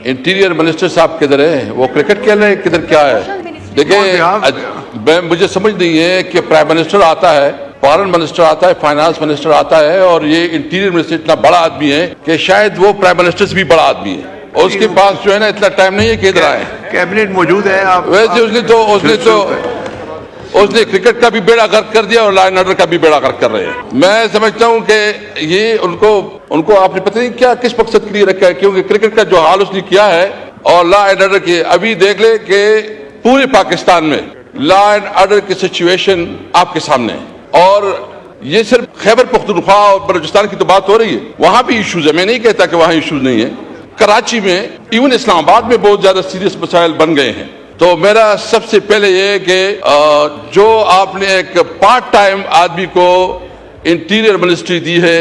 Interior minister साहब किधर है, वो क्रिकेट खेल रहे हैं, किधर क्या है? देखिए मुझे समझ नहीं है कि प्राइम मिनिस्टर आता है, फॉरेन मिनिस्टर आता है, फाइनेंस मिनिस्टर आता है, और ये इंटीरियर मिनिस्टर इतना बड़ा आदमी है कि शायद वो प्राइम मिनिस्टर से भी बड़ा आदमी है, और उसके पास जो है ना इतना टाइम नहीं है कि इधर आए। कैबिनेट मौजूद है। आप वैसे उसने क्रिकेट का भी बेड़ा गर्क कर दिया और लॉ एंड ऑर्डर का भी बेड़ा गर्क कर रहे हैं। मैं समझता हूं कि ये उनको आपने पता नहीं क्या किस मकसद के लिए रखा है, क्योंकि क्रिकेट का जो हाल उसने किया है और लॉ एंड ऑर्डर की, अभी देख ले कि पूरे पाकिस्तान में लॉ एंड ऑर्डर की सिचुएशन आपके सामने है। और ये सिर्फ खैबर पख्तूनख्वा और बलूचिस्तान की तो बात हो रही है, वहां भी इश्यूज है, मैं नहीं कहता कि वहां इश्यूज नहीं है। कराची में, इवन इस्लामाबाद में बहुत ज्यादा सीरियस मसाइल बन गए हैं। तो मेरा सबसे पहले ये कि जो आपने एक पार्ट टाइम आदमी को इंटीरियर मिनिस्ट्री दी है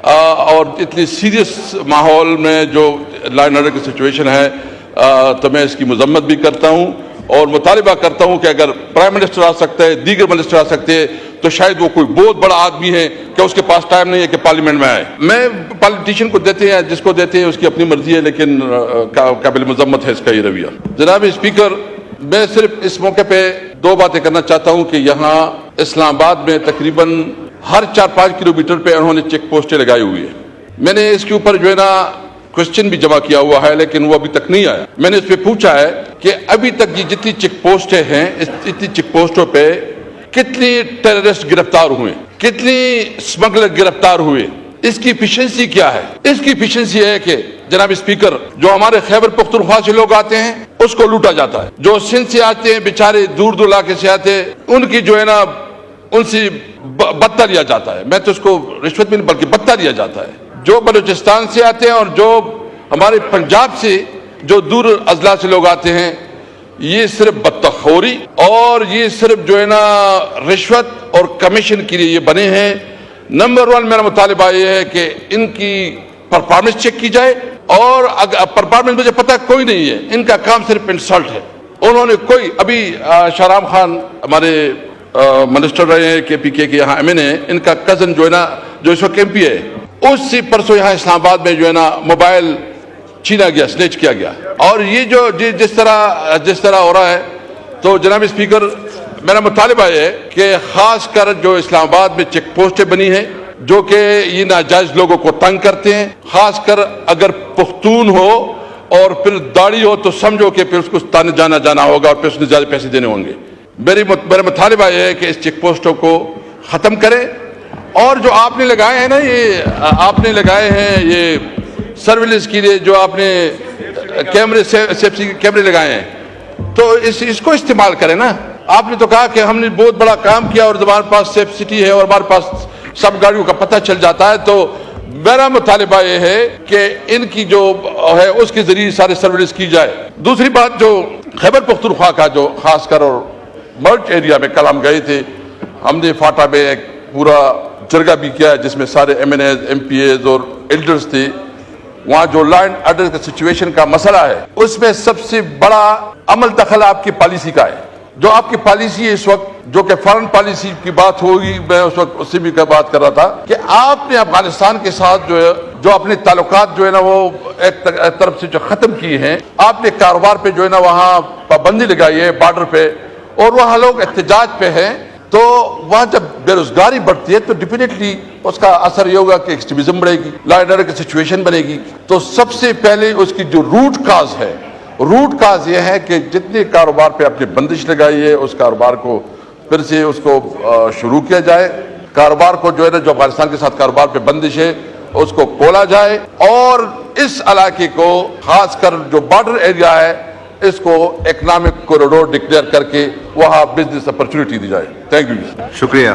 और इतनी सीरियस माहौल में जो लॉ एंड ऑर्डर की सिचुएशन है, तो मैं इसकी मजम्मत भी करता हूँ और मुतालिबा करता हूँ कि अगर प्राइम मिनिस्टर आ सकता है, दीगर मिनिस्टर आ सकते हैं, तो शायद वो कोई बहुत बड़ा आदमी है कि उसके पास टाइम नहीं है कि पार्लियामेंट में आए। मैं पॉलिटिशियन को देते हैं, जिसको देते हैं उसकी अपनी मर्जी है, लेकिन काबिल मजम्मत है इसका ये रवैया। जनाब स्पीकर, मैं सिर्फ इस मौके पे दो बातें करना चाहता हूं कि यहाँ इस्लामाबाद में तकरीबन हर 4-5 किलोमीटर पे उन्होंने चेक पोस्टें लगाई हुई है। मैंने इसके ऊपर जो है ना क्वेश्चन भी जमा किया हुआ है, लेकिन वो अभी तक नहीं आया। मैंने इस पे पूछा है कि अभी तक ये जितनी चेक पोस्टें हैं, इतनी चेक पोस्टों पे कितने टेररिस्ट गिरफ्तार हुए, कितने स्मगलर गिरफ्तार हुए, इसकी एफिशिएंसी क्या है? इसकी एफिशिएंसी है कि जनाब स्पीकर, जो हमारे खैबर पख्तूनख्वा से लोग आते हैं उसको लूटा जाता है, जो सिंध से आते हैं बेचारे दूर दूर इलाके से आते हैं उनकी जो है ना उनसे बत्ता लिया जाता है। मैं तो उसको रिश्वत भी नहीं बल्कि बत्ता लिया जाता है। जो बलूचिस्तान से आते हैं और जो हमारे पंजाब से जो दूर अजला से लोग आते हैं, ये सिर्फ बत्ताखोरी और ये सिर्फ जो है ना रिश्वत और कमीशन के लिए ये बने हैं। नंबर 1 मेरा मुतालिबा ये है कि इनकी परफॉर्मेंस चेक की जाए, और अगर परफॉर्मेंस मुझे पता कोई नहीं है, इनका काम सिर्फ इंसल्ट है। उन्होंने कोई अभी शाहराम खान हमारे मिनिस्टर रहे हैं KPK के यहाँ MNA, इनका कजन जो है ना जो इस वक्त MP है, उससे परसों यहाँ इस्लामाबाद में जो है ना मोबाइल छीना गया, स्नेच किया गया। और ये जो जिस तरह हो रहा है, तो जनाब स्पीकर मेरा मुतालिबा है कि खास कर जो इस्लामाबाद में चेक पोस्टें बनी हैं जो कि ये नाजायज लोगों को तंग करते हैं, खासकर अगर पुख्तून हो और फिर दाढ़ी हो तो समझो कि फिर उसको ताने जाना होगा और फिर उसने ज्यादा पैसे देने होंगे। मेरा मुतालिबा यह है कि इस चेक पोस्टों को खत्म करें, और जो आपने लगाए हैं ना, ये आपने लगाए हैं ये सर्विलेंस के लिए, जो आपने सेफ्टी कैमरे लगाए हैं, तो इसको इस्तेमाल करें ना। आपने तो कहा कि हमने बहुत बड़ा काम किया और हमारे पास सेफ सिटी है और हमारे पास सब गाड़ियों का पता चल जाता है। तो मेरा मुतालिबा यह है कि इनकी जो है उसके जरिए सारे सर्विलेंस की जाए। दूसरी बात, जो खैबर पख्तूनख्वा का जो खासकर और मर्च एरिया में कल हम गए थे, हमने फाटा में एक पूरा जरगा भी किया जिसमें सारे MNAs, MPAs और एल्डर्स थे। वहाँ जो लॉ एंड ऑर्डर का सिचुएशन का मसला है, उसमें सबसे बड़ा अमल दखल आपकी पॉलिसी का है। जो आपकी पॉलिसी है इस वक्त, जो कि फॉरेन पॉलिसी की बात होगी, मैं उस वक्त उससे भी बात कर रहा था कि आपने अफगानिस्तान के साथ जो है जो अपने ताल्लुकात जो है ना वो एक तरफ से जो खत्म किए हैं, आपने कारोबार पे जो है ना वहाँ पाबंदी लगाई है बॉर्डर पे, और वहाँ लोग एहतजाज पे हैं। तो वहाँ जब बेरोजगारी बढ़ती है तो डेफिनेटली उसका असर ये होगा कि एक्सट्रीमिज्म बढ़ेगी, लॉ एंड ऑर्डर की सिचुएशन बनेगी। तो सबसे पहले उसकी जो रूट काज है, रूट काज ये है कि जितने कारोबार पे आपने बंदिश लगाई है उस कारोबार को फिर से उसको शुरू किया जाए। कारोबार को जो है ना जो अफगानिस्तान के साथ कारोबार पे बंदिश है उसको खोला जाए, और इस इलाके को खासकर जो बॉर्डर एरिया है इसको इकोनॉमिक कॉरिडोर डिक्लेयर करके वहाँ बिजनेस अपॉर्चुनिटी दी जाए। Thank you. शुक्रिया।